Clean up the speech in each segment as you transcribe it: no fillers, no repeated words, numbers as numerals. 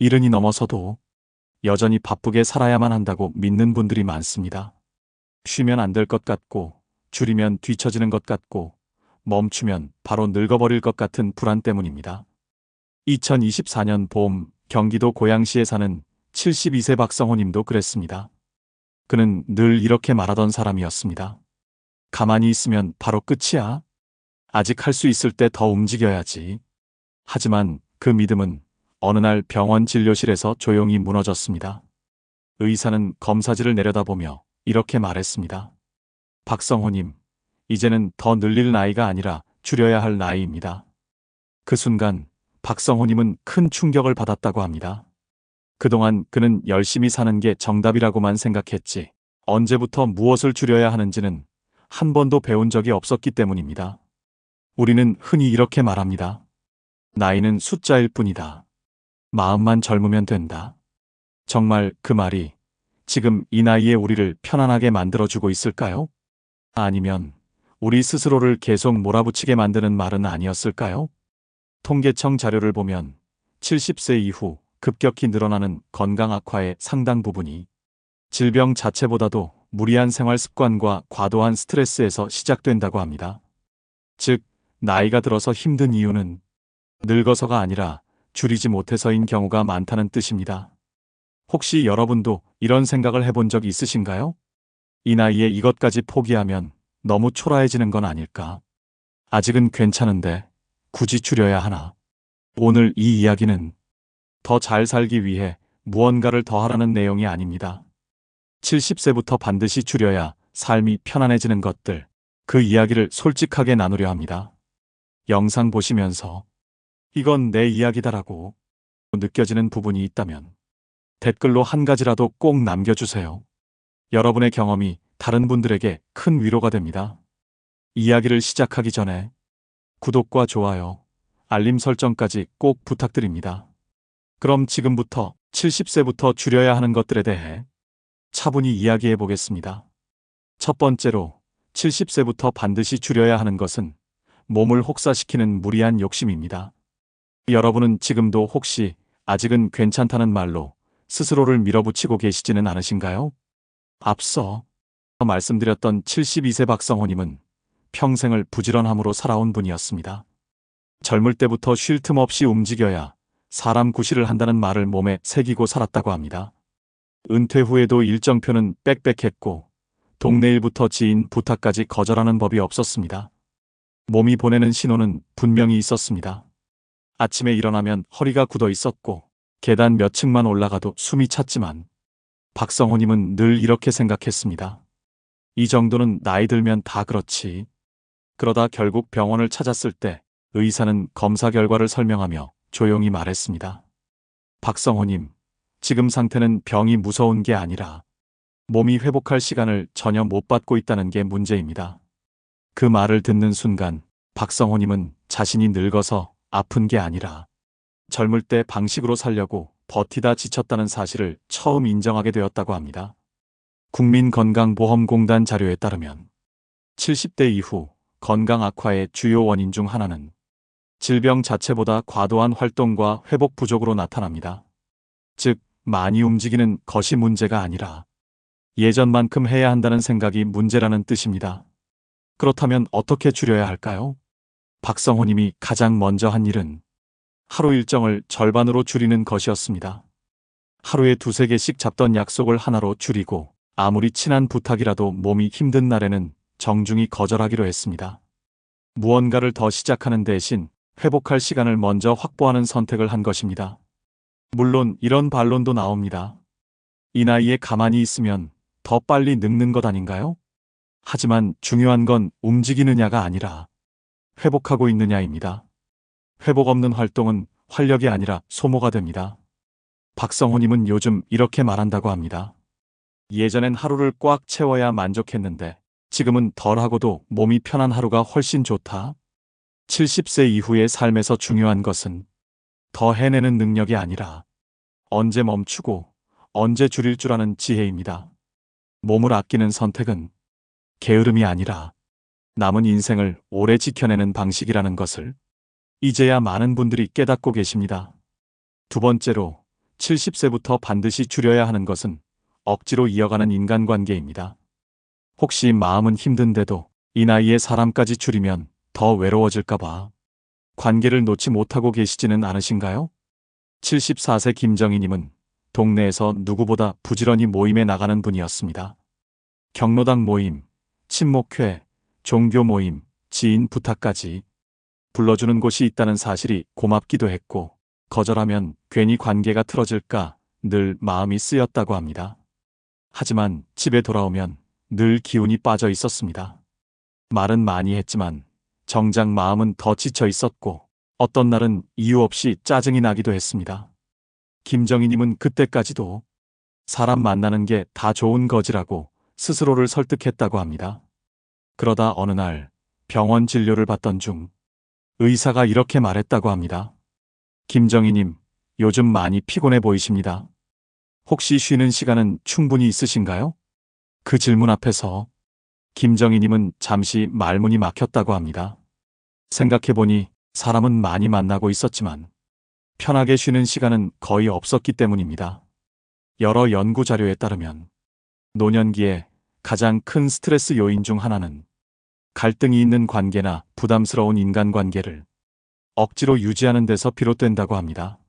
70이 넘어서도 여전히 바쁘게 살아야만 한다고 믿는 분들이 많습니다. 쉬면 안 될 것 같고, 줄이면 뒤처지는 것 같고, 멈추면 바로 늙어버릴 것 같은 불안 때문입니다. 2024년 봄 경기도 고양시에 사는 72세 박성호 님도 그랬습니다. 그는 늘 이렇게 말하던 사람이었습니다. 가만히 있으면 바로 끝이야. 아직 할 수 있을 때 더 움직여야지. 하지만 그 믿음은 어느 날 병원 진료실에서 조용히 무너졌습니다. 의사는 검사지를 내려다보며 이렇게 말했습니다. 박성호님, 이제는 더 늘릴 나이가 아니라 줄여야 할 나이입니다. 그 순간 박성호님은 큰 충격을 받았다고 합니다. 그동안 그는 열심히 사는 게 정답이라고만 생각했지, 언제부터 무엇을 줄여야 하는지는 한 번도 배운 적이 없었기 때문입니다. 우리는 흔히 이렇게 말합니다. 나이는 숫자일 뿐이다. 마음만 젊으면 된다. 정말 그 말이 지금 이 나이에 우리를 편안하게 만들어주고 있을까요? 아니면 우리 스스로를 계속 몰아붙이게 만드는 말은 아니었을까요? 통계청 자료를 보면 70세 이후 급격히 늘어나는 건강 악화의 상당 부분이 질병 자체보다도 무리한 생활 습관과 과도한 스트레스에서 시작된다고 합니다. 즉, 나이가 들어서 힘든 이유는 늙어서가 아니라 줄이지 못해서인 경우가 많다는 뜻입니다. 혹시 여러분도 이런 생각을 해본 적 있으신가요? 이 나이에 이것까지 포기하면 너무 초라해지는 건 아닐까? 아직은 괜찮은데 굳이 줄여야 하나? 오늘 이 이야기는 더 잘 살기 위해 무언가를 더 하라는 내용이 아닙니다. 70세부터 반드시 줄여야 삶이 편안해지는 것들, 그 이야기를 솔직하게 나누려 합니다. 영상 보시면서 이건 내 이야기다라고 느껴지는 부분이 있다면 댓글로 한 가지라도 꼭 남겨주세요. 여러분의 경험이 다른 분들에게 큰 위로가 됩니다. 이야기를 시작하기 전에 구독과 좋아요, 알림 설정까지 꼭 부탁드립니다. 그럼 지금부터 70세부터 줄여야 하는 것들에 대해 차분히 이야기해 보겠습니다. 첫 번째로 70세부터 반드시 줄여야 하는 것은 몸을 혹사시키는 무리한 욕심입니다. 여러분은 지금도 혹시 아직은 괜찮다는 말로 스스로를 밀어붙이고 계시지는 않으신가요? 앞서 말씀드렸던 72세 박성호님은 평생을 부지런함으로 살아온 분이었습니다. 젊을 때부터 쉴 틈 없이 움직여야 사람 구실을 한다는 말을 몸에 새기고 살았다고 합니다. 은퇴 후에도 일정표는 빽빽했고 동네 일부터 지인 부탁까지 거절하는 법이 없었습니다. 몸이 보내는 신호는 분명히 있었습니다. 아침에 일어나면 허리가 굳어 있었고 계단 몇 층만 올라가도 숨이 찼지만 박성호님은 늘 이렇게 생각했습니다. 이 정도는 나이 들면 다 그렇지. 그러다 결국 병원을 찾았을 때 의사는 검사 결과를 설명하며 조용히 말했습니다. 박성호님, 지금 상태는 병이 무서운 게 아니라 몸이 회복할 시간을 전혀 못 받고 있다는 게 문제입니다. 그 말을 듣는 순간 박성호님은 자신이 늙어서 아픈 게 아니라 젊을 때 방식으로 살려고 버티다 지쳤다는 사실을 처음 인정하게 되었다고 합니다. 국민건강보험공단 자료에 따르면 70대 이후 건강 악화의 주요 원인 중 하나는 질병 자체보다 과도한 활동과 회복 부족으로 나타납니다. 즉, 많이 움직이는 것이 문제가 아니라 예전만큼 해야 한다는 생각이 문제라는 뜻입니다. 그렇다면 어떻게 줄여야 할까요? 박성호님이 가장 먼저 한 일은 하루 일정을 절반으로 줄이는 것이었습니다. 하루에 2~3개씩 잡던 약속을 하나로 줄이고 아무리 친한 부탁이라도 몸이 힘든 날에는 정중히 거절하기로 했습니다. 무언가를 더 시작하는 대신 회복할 시간을 먼저 확보하는 선택을 한 것입니다. 물론 이런 반론도 나옵니다. 이 나이에 가만히 있으면 더 빨리 늙는 것 아닌가요? 하지만 중요한 건 움직이느냐가 아니라 회복하고 있느냐입니다. 회복 없는 활동은 활력이 아니라 소모가 됩니다. 박성호님은 요즘 이렇게 말한다고 합니다. 예전엔 하루를 꽉 채워야 만족했는데 지금은 덜하고도 몸이 편한 하루가 훨씬 좋다. 70세 이후의 삶에서 중요한 것은 더 해내는 능력이 아니라 언제 멈추고 언제 줄일 줄 아는 지혜입니다. 몸을 아끼는 선택은 게으름이 아니라 남은 인생을 오래 지켜내는 방식이라는 것을 이제야 많은 분들이 깨닫고 계십니다. 두 번째로 70세부터 반드시 줄여야 하는 것은 억지로 이어가는 인간관계입니다. 혹시 마음은 힘든데도 이 나이에 사람까지 줄이면 더 외로워질까봐 관계를 놓지 못하고 계시지는 않으신가요? 74세 김정희님은 동네에서 누구보다 부지런히 모임에 나가는 분이었습니다. 경로당 모임, 친목회, 종교 모임, 지인 부탁까지 불러주는 곳이 있다는 사실이 고맙기도 했고 거절하면 괜히 관계가 틀어질까 늘 마음이 쓰였다고 합니다. 하지만 집에 돌아오면 늘 기운이 빠져 있었습니다. 말은 많이 했지만 정작 마음은 더 지쳐 있었고 어떤 날은 이유 없이 짜증이 나기도 했습니다. 김정희님은 그때까지도 사람 만나는 게 다 좋은 거지라고 스스로를 설득했다고 합니다. 그러다 어느 날 병원 진료를 받던 중 의사가 이렇게 말했다고 합니다. 김정희님, 요즘 많이 피곤해 보이십니다. 혹시 쉬는 시간은 충분히 있으신가요? 그 질문 앞에서 김정희님은 잠시 말문이 막혔다고 합니다. 생각해보니 사람은 많이 만나고 있었지만 편하게 쉬는 시간은 거의 없었기 때문입니다. 여러 연구 자료에 따르면 노년기에 가장 큰 스트레스 요인 중 하나는 갈등이 있는 관계나 부담스러운 인간관계를 억지로 유지하는 데서 비롯된다고 합니다.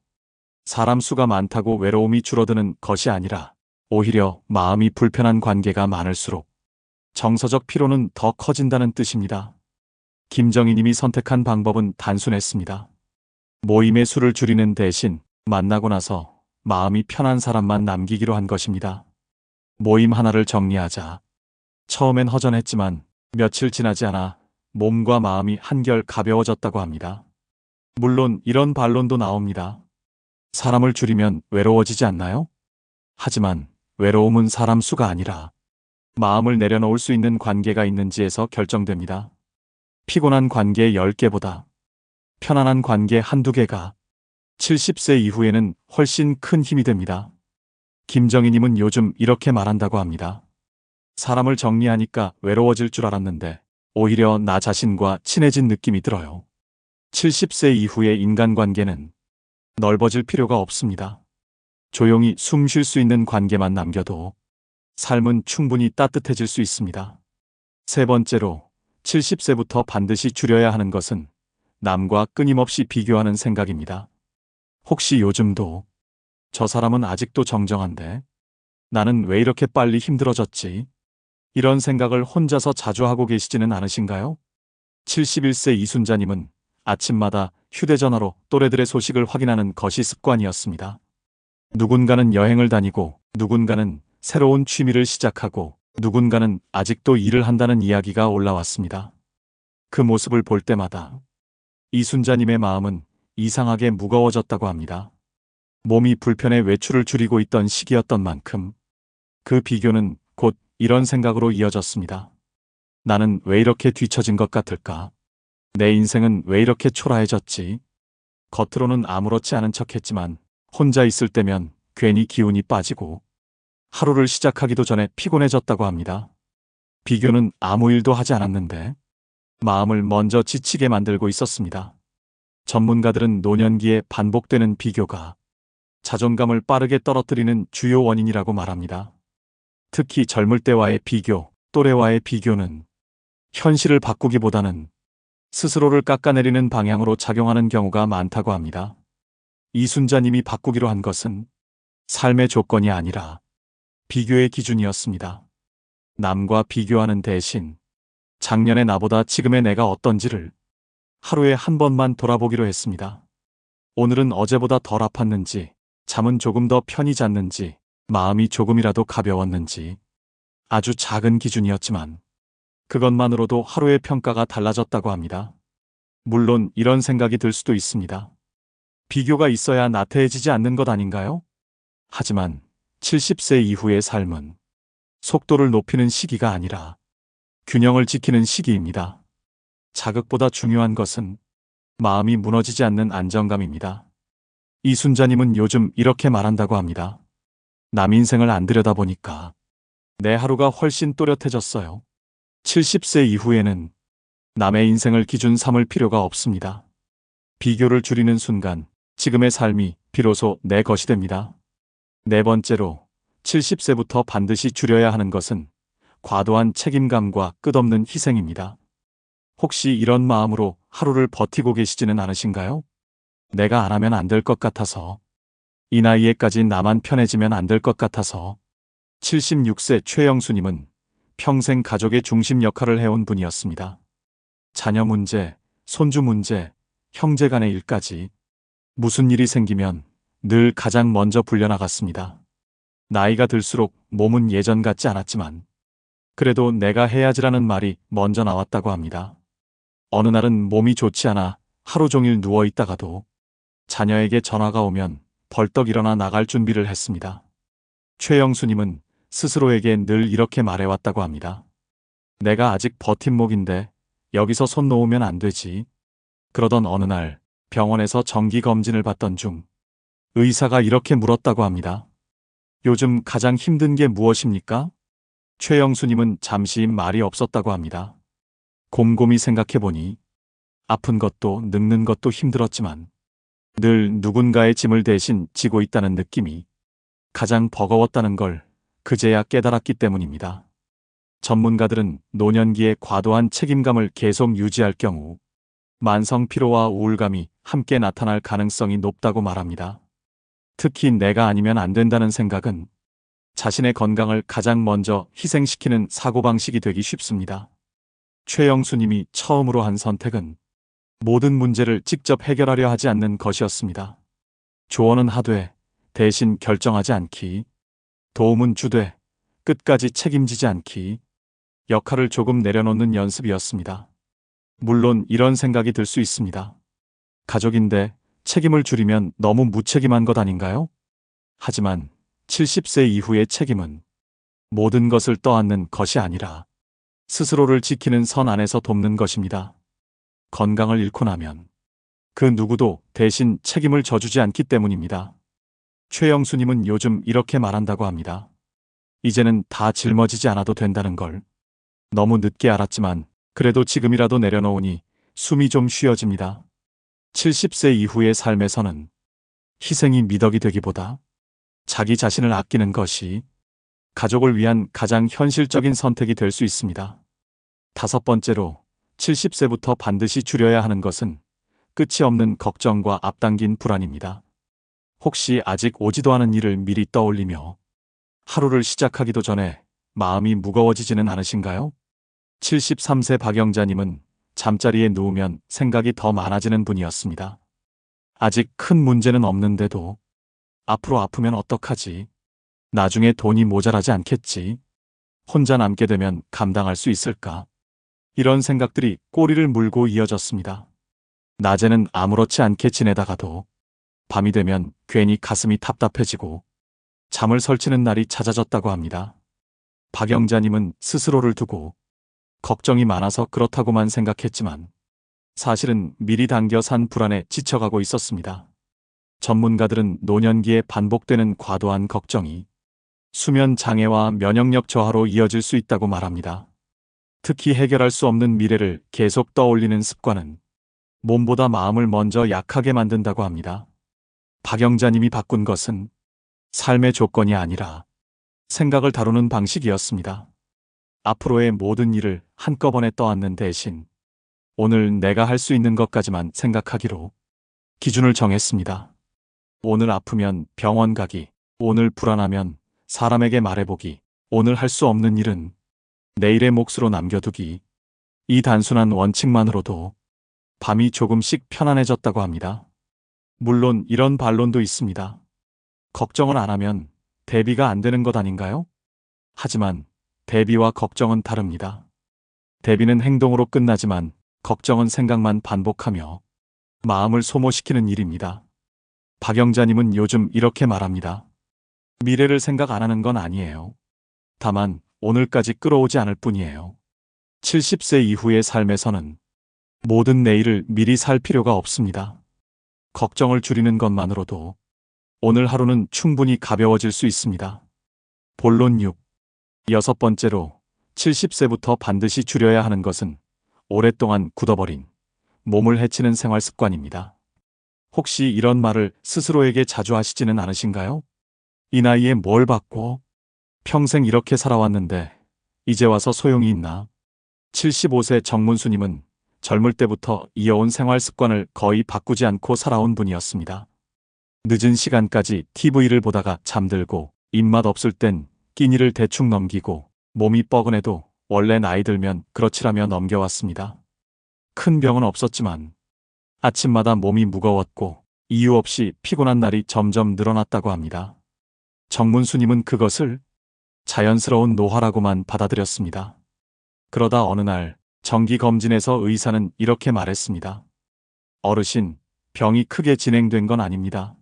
사람 수가 많다고 외로움이 줄어드는 것이 아니라 오히려 마음이 불편한 관계가 많을수록 정서적 피로는 더 커진다는 뜻입니다. 김정희님이 선택한 방법은 단순했습니다. 모임의 수를 줄이는 대신 만나고 나서 마음이 편한 사람만 남기기로 한 것입니다. 모임 하나를 정리하자. 처음엔 허전했지만 며칠 지나지 않아 몸과 마음이 한결 가벼워졌다고 합니다. 물론 이런 반론도 나옵니다. 사람을 줄이면 외로워지지 않나요? 하지만 외로움은 사람 수가 아니라 마음을 내려놓을 수 있는 관계가 있는지에서 결정됩니다. 피곤한 관계 10개보다 편안한 관계 한두 개가 70세 이후에는 훨씬 큰 힘이 됩니다. 김정희님은 요즘 이렇게 말한다고 합니다. 사람을 정리하니까 외로워질 줄 알았는데 오히려 나 자신과 친해진 느낌이 들어요. 70세 이후의 인간관계는 넓어질 필요가 없습니다. 조용히 숨 쉴 수 있는 관계만 남겨도 삶은 충분히 따뜻해질 수 있습니다. 세 번째로 70세부터 반드시 줄여야 하는 것은 남과 끊임없이 비교하는 생각입니다. 혹시 요즘도 저 사람은 아직도 정정한데 나는 왜 이렇게 빨리 힘들어졌지? 이런 생각을 혼자서 자주 하고 계시지는 않으신가요? 71세 이순자님은 아침마다 휴대전화로 또래들의 소식을 확인하는 것이 습관이었습니다. 누군가는 여행을 다니고 누군가는 새로운 취미를 시작하고 누군가는 아직도 일을 한다는 이야기가 올라왔습니다. 그 모습을 볼 때마다 이순자님의 마음은 이상하게 무거워졌다고 합니다. 몸이 불편해 외출을 줄이고 있던 시기였던 만큼 그 비교는 곧 이런 생각으로 이어졌습니다. 나는 왜 이렇게 뒤처진 것 같을까? 내 인생은 왜 이렇게 초라해졌지? 겉으로는 아무렇지 않은 척했지만 혼자 있을 때면 괜히 기운이 빠지고 하루를 시작하기도 전에 피곤해졌다고 합니다. 비교는 아무 일도 하지 않았는데 마음을 먼저 지치게 만들고 있었습니다. 전문가들은 노년기에 반복되는 비교가 자존감을 빠르게 떨어뜨리는 주요 원인이라고 말합니다. 특히 젊을 때와의 비교, 또래와의 비교는 현실을 바꾸기보다는 스스로를 깎아내리는 방향으로 작용하는 경우가 많다고 합니다. 이순자님이 바꾸기로 한 것은 삶의 조건이 아니라 비교의 기준이었습니다. 남과 비교하는 대신 작년의 나보다 지금의 내가 어떤지를 하루에 한 번만 돌아보기로 했습니다. 오늘은 어제보다 덜 아팠는지, 잠은 조금 더 편히 잤는지, 마음이 조금이라도 가벼웠는지 아주 작은 기준이었지만 그것만으로도 하루의 평가가 달라졌다고 합니다. 물론 이런 생각이 들 수도 있습니다. 비교가 있어야 나태해지지 않는 것 아닌가요? 하지만 70세 이후의 삶은 속도를 높이는 시기가 아니라 균형을 지키는 시기입니다. 자극보다 중요한 것은 마음이 무너지지 않는 안정감입니다. 이순자님은 요즘 이렇게 말한다고 합니다. 남 인생을 안 들여다보니까 내 하루가 훨씬 또렷해졌어요. 70세 이후에는 남의 인생을 기준 삼을 필요가 없습니다. 비교를 줄이는 순간 지금의 삶이 비로소 내 것이 됩니다. 네 번째로, 70세부터 반드시 줄여야 하는 것은 과도한 책임감과 끝없는 희생입니다. 혹시 이런 마음으로 하루를 버티고 계시지는 않으신가요? 내가 안 하면 안 될 것 같아서, 이 나이에까지 나만 편해지면 안 될 것 같아서. 76세 최영수님은 평생 가족의 중심 역할을 해온 분이었습니다. 자녀 문제, 손주 문제, 형제 간의 일까지 무슨 일이 생기면 늘 가장 먼저 불려나갔습니다. 나이가 들수록 몸은 예전 같지 않았지만 그래도 내가 해야지라는 말이 먼저 나왔다고 합니다. 어느 날은 몸이 좋지 않아 하루 종일 누워 있다가도 자녀에게 전화가 오면 벌떡 일어나 나갈 준비를 했습니다. 최영수님은 스스로에게 늘 이렇게 말해왔다고 합니다. 내가 아직 버팀목인데 여기서 손 놓으면 안 되지. 그러던 어느 날 병원에서 정기검진을 받던 중 의사가 이렇게 물었다고 합니다. 요즘 가장 힘든 게 무엇입니까? 최영수님은 잠시 말이 없었다고 합니다. 곰곰이 생각해보니 아픈 것도 늙는 것도 힘들었지만 늘 누군가의 짐을 대신 지고 있다는 느낌이 가장 버거웠다는 걸 그제야 깨달았기 때문입니다. 전문가들은 노년기에 과도한 책임감을 계속 유지할 경우 만성 피로와 우울감이 함께 나타날 가능성이 높다고 말합니다. 특히 내가 아니면 안 된다는 생각은 자신의 건강을 가장 먼저 희생시키는 사고방식이 되기 쉽습니다. 최영수님이 처음으로 한 선택은 모든 문제를 직접 해결하려 하지 않는 것이었습니다. 조언은 하되 대신 결정하지 않기, 도움은 주되 끝까지 책임지지 않기, 역할을 조금 내려놓는 연습이었습니다. 물론 이런 생각이 들 수 있습니다. 가족인데 책임을 줄이면 너무 무책임한 것 아닌가요? 하지만 70세 이후의 책임은 모든 것을 떠안는 것이 아니라 스스로를 지키는 선 안에서 돕는 것입니다. 건강을 잃고 나면 그 누구도 대신 책임을 져주지 않기 때문입니다. 최영수님은 요즘 이렇게 말한다고 합니다. 이제는 다 짊어지지 않아도 된다는 걸 너무 늦게 알았지만 그래도 지금이라도 내려놓으니 숨이 좀 쉬어집니다. 70세 이후의 삶에서는 희생이 미덕이 되기보다 자기 자신을 아끼는 것이 가족을 위한 가장 현실적인 선택이 될 수 있습니다. 다섯 번째로 70세부터 반드시 줄여야 하는 것은 끝이 없는 걱정과 앞당긴 불안입니다. 혹시 아직 오지도 않은 일을 미리 떠올리며 하루를 시작하기도 전에 마음이 무거워지지는 않으신가요? 73세 박영자님은 잠자리에 누우면 생각이 더 많아지는 분이었습니다. 아직 큰 문제는 없는데도 앞으로 아프면 어떡하지? 나중에 돈이 모자라지 않겠지? 혼자 남게 되면 감당할 수 있을까? 이런 생각들이 꼬리를 물고 이어졌습니다. 낮에는 아무렇지 않게 지내다가도 밤이 되면 괜히 가슴이 답답해지고 잠을 설치는 날이 잦아졌다고 합니다. 박영자님은 스스로를 두고 걱정이 많아서 그렇다고만 생각했지만 사실은 미리 당겨 산 불안에 지쳐가고 있었습니다. 전문가들은 노년기에 반복되는 과도한 걱정이 수면 장애와 면역력 저하로 이어질 수 있다고 말합니다. 특히 해결할 수 없는 미래를 계속 떠올리는 습관은 몸보다 마음을 먼저 약하게 만든다고 합니다. 박영자님이 바꾼 것은 삶의 조건이 아니라 생각을 다루는 방식이었습니다. 앞으로의 모든 일을 한꺼번에 떠안는 대신 오늘 내가 할 수 있는 것까지만 생각하기로 기준을 정했습니다. 오늘 아프면 병원 가기, 오늘 불안하면 사람에게 말해보기, 오늘 할 수 없는 일은 내일의 몫으로 남겨두기. 이 단순한 원칙만으로도 밤이 조금씩 편안해졌다고 합니다. 물론 이런 반론도 있습니다. 걱정을 안 하면 대비가 안 되는 것 아닌가요? 하지만 대비와 걱정은 다릅니다. 대비는 행동으로 끝나지만 걱정은 생각만 반복하며 마음을 소모시키는 일입니다. 박영자님은 요즘 이렇게 말합니다. 미래를 생각 안 하는 건 아니에요. 다만 오늘까지 끌어오지 않을 뿐이에요. 70세 이후의 삶에서는 모든 내일을 미리 살 필요가 없습니다. 걱정을 줄이는 것만으로도 오늘 하루는 충분히 가벼워질 수 있습니다. 본론 6. 여섯 번째로 70세부터 반드시 줄여야 하는 것은 오랫동안 굳어버린 몸을 해치는 생활 습관입니다. 혹시 이런 말을 스스로에게 자주 하시지는 않으신가요? 이 나이에 뭘 바꿔? 평생 이렇게 살아왔는데 이제 와서 소용이 있나? 75세 정문수님은 젊을 때부터 이어온 생활 습관을 거의 바꾸지 않고 살아온 분이었습니다. 늦은 시간까지 TV를 보다가 잠들고, 입맛 없을 땐 끼니를 대충 넘기고, 몸이 뻐근해도 원래 나이 들면 그렇지라며 넘겨왔습니다. 큰 병은 없었지만 아침마다 몸이 무거웠고 이유 없이 피곤한 날이 점점 늘어났다고 합니다. 정문수님은 그것을 자연스러운 노화라고만 받아들였습니다. 그러다 어느 날 정기검진에서 의사는 이렇게 말했습니다. 어르신, 병이 크게 진행된 건 아닙니다.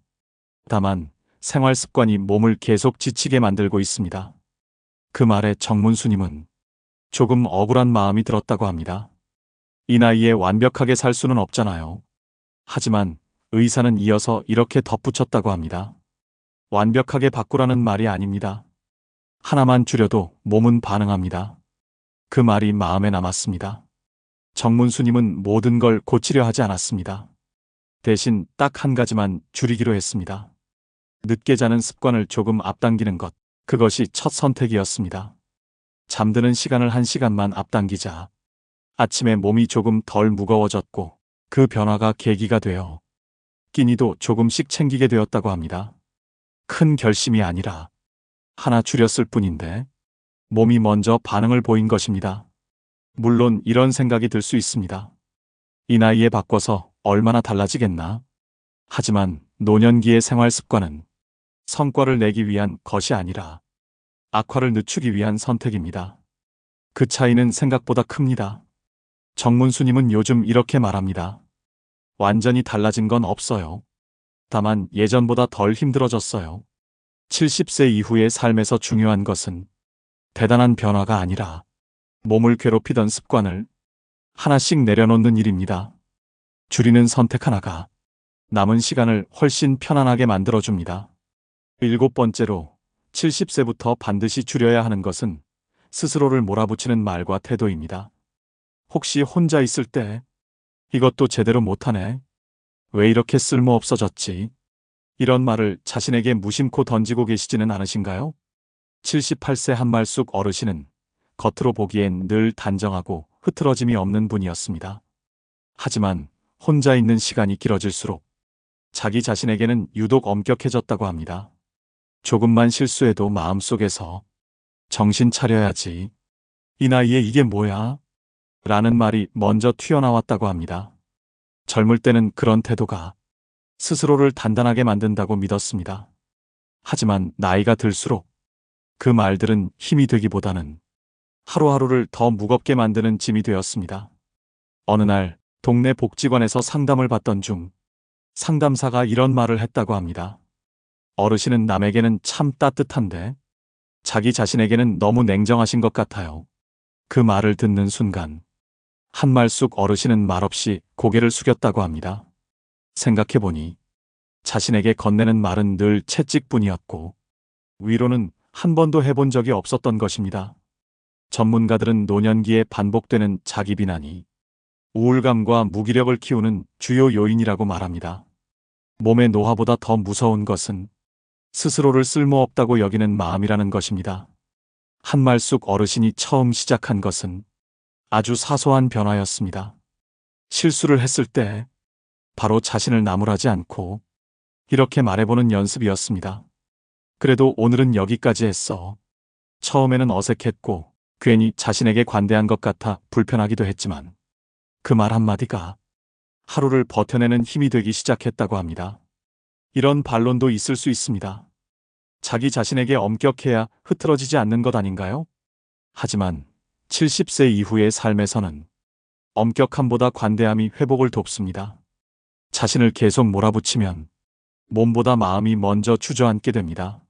다만 생활 습관이 몸을 계속 지치게 만들고 있습니다. 그 말에 정문수님은 조금 억울한 마음이 들었다고 합니다. 이 나이에 완벽하게 살 수는 없잖아요. 하지만 의사는 이어서 이렇게 덧붙였다고 합니다. 완벽하게 바꾸라는 말이 아닙니다. 하나만 줄여도 몸은 반응합니다. 그 말이 마음에 남았습니다. 정문수님은 모든 걸 고치려 하지 않았습니다. 대신 딱 한 가지만 줄이기로 했습니다. 늦게 자는 습관을 조금 앞당기는 것, 그것이 첫 선택이었습니다. 잠드는 시간을 1시간만 앞당기자. 아침에 몸이 조금 덜 무거워졌고 그 변화가 계기가 되어 끼니도 조금씩 챙기게 되었다고 합니다. 큰 결심이 아니라 하나 줄였을 뿐인데 몸이 먼저 반응을 보인 것입니다. 물론 이런 생각이 들 수 있습니다. 이 나이에 바꿔서 얼마나 달라지겠나? 하지만 노년기의 생활 습관은 성과를 내기 위한 것이 아니라 악화를 늦추기 위한 선택입니다. 그 차이는 생각보다 큽니다. 정문수님은 요즘 이렇게 말합니다. 완전히 달라진 건 없어요. 다만 예전보다 덜 힘들어졌어요. 70세 이후의 삶에서 중요한 것은 대단한 변화가 아니라 몸을 괴롭히던 습관을 하나씩 내려놓는 일입니다. 줄이는 선택 하나가 남은 시간을 훨씬 편안하게 만들어줍니다. 7번째로 70세부터 반드시 줄여야 하는 것은 스스로를 몰아붙이는 말과 태도입니다. 혹시 혼자 있을 때 이것도 제대로 못하네. 왜 이렇게 쓸모없어졌지? 이런 말을 자신에게 무심코 던지고 계시지는 않으신가요? 78세 한말숙 어르신은 겉으로 보기엔 늘 단정하고 흐트러짐이 없는 분이었습니다. 하지만 혼자 있는 시간이 길어질수록 자기 자신에게는 유독 엄격해졌다고 합니다. 조금만 실수해도 마음속에서 정신 차려야지. 이 나이에 이게 뭐야? 라는 말이 먼저 튀어나왔다고 합니다. 젊을 때는 그런 태도가 스스로를 단단하게 만든다고 믿었습니다. 하지만 나이가 들수록 그 말들은 힘이 되기보다는 하루하루를 더 무겁게 만드는 짐이 되었습니다. 어느 날 동네 복지관에서 상담을 받던 중 상담사가 이런 말을 했다고 합니다. 어르신은 남에게는 참 따뜻한데 자기 자신에게는 너무 냉정하신 것 같아요. 그 말을 듣는 순간 한말숙 어르신은 말없이 고개를 숙였다고 합니다. 생각해보니 자신에게 건네는 말은 늘 채찍뿐이었고 위로는 한 번도 해본 적이 없었던 것입니다. 전문가들은 노년기에 반복되는 자기 비난이 우울감과 무기력을 키우는 주요 요인이라고 말합니다. 몸의 노화보다 더 무서운 것은 스스로를 쓸모없다고 여기는 마음이라는 것입니다. 한말숙 어르신이 처음 시작한 것은 아주 사소한 변화였습니다. 실수를 했을 때 바로 자신을 나무라지 않고 이렇게 말해보는 연습이었습니다. 그래도 오늘은 여기까지 했어. 처음에는 어색했고 괜히 자신에게 관대한 것 같아 불편하기도 했지만 그 말 한마디가 하루를 버텨내는 힘이 되기 시작했다고 합니다. 이런 반론도 있을 수 있습니다. 자기 자신에게 엄격해야 흐트러지지 않는 것 아닌가요? 하지만 70세 이후의 삶에서는 엄격함보다 관대함이 회복을 돕습니다. 자신을 계속 몰아붙이면 몸보다 마음이 먼저 주저앉게 됩니다.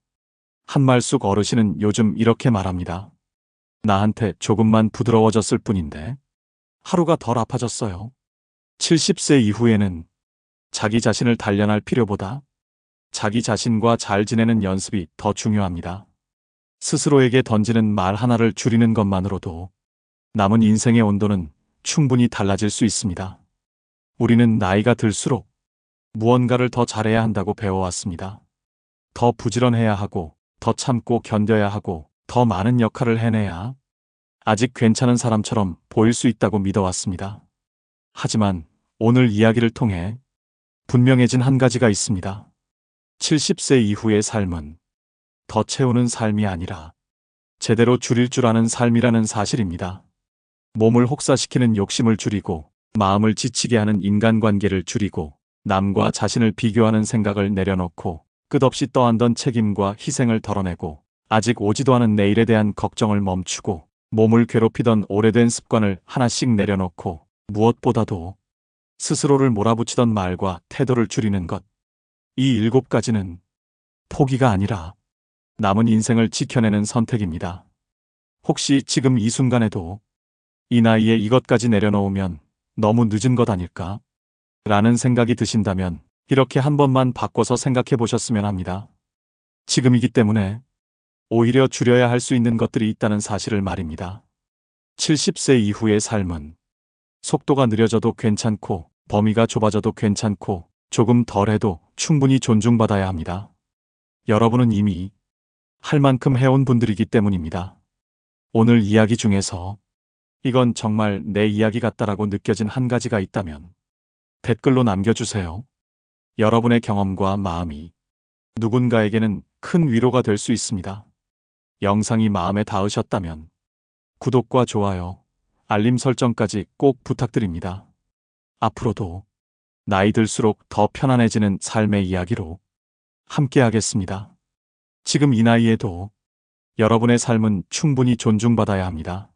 한말숙 어르신은 요즘 이렇게 말합니다. 나한테 조금만 부드러워졌을 뿐인데 하루가 덜 아파졌어요. 70세 이후에는 자기 자신을 단련할 필요보다 자기 자신과 잘 지내는 연습이 더 중요합니다. 스스로에게 던지는 말 하나를 줄이는 것만으로도 남은 인생의 온도는 충분히 달라질 수 있습니다. 우리는 나이가 들수록 무언가를 더 잘해야 한다고 배워왔습니다. 더 부지런해야 하고, 더 참고 견뎌야 하고, 더 많은 역할을 해내야 아직 괜찮은 사람처럼 보일 수 있다고 믿어왔습니다. 하지만 오늘 이야기를 통해 분명해진 한 가지가 있습니다. 70세 이후의 삶은 더 채우는 삶이 아니라 제대로 줄일 줄 아는 삶이라는 사실입니다. 몸을 혹사시키는 욕심을 줄이고, 마음을 지치게 하는 인간관계를 줄이고, 남과 자신을 비교하는 생각을 내려놓고, 끝없이 떠안던 책임과 희생을 덜어내고, 아직 오지도 않은 내일에 대한 걱정을 멈추고, 몸을 괴롭히던 오래된 습관을 하나씩 내려놓고, 무엇보다도 스스로를 몰아붙이던 말과 태도를 줄이는 것. 이 7가지는 포기가 아니라 남은 인생을 지켜내는 선택입니다. 혹시 지금 이 순간에도 이 나이에 이것까지 내려놓으면 너무 늦은 것 아닐까? 라는 생각이 드신다면 이렇게 한 번만 바꿔서 생각해 보셨으면 합니다. 지금이기 때문에 오히려 줄여야 할 수 있는 것들이 있다는 사실을 말입니다. 70세 이후의 삶은 속도가 느려져도 괜찮고, 범위가 좁아져도 괜찮고, 조금 덜해도 충분히 존중받아야 합니다. 여러분은 이미 할 만큼 해온 분들이기 때문입니다. 오늘 이야기 중에서 이건 정말 내 이야기 같다라고 느껴진 한 가지가 있다면 댓글로 남겨주세요. 여러분의 경험과 마음이 누군가에게는 큰 위로가 될 수 있습니다. 영상이 마음에 닿으셨다면 구독과 좋아요, 알림 설정까지 꼭 부탁드립니다. 앞으로도 나이 들수록 더 편안해지는 삶의 이야기로 함께 하겠습니다. 지금 이 나이에도 여러분의 삶은 충분히 존중받아야 합니다.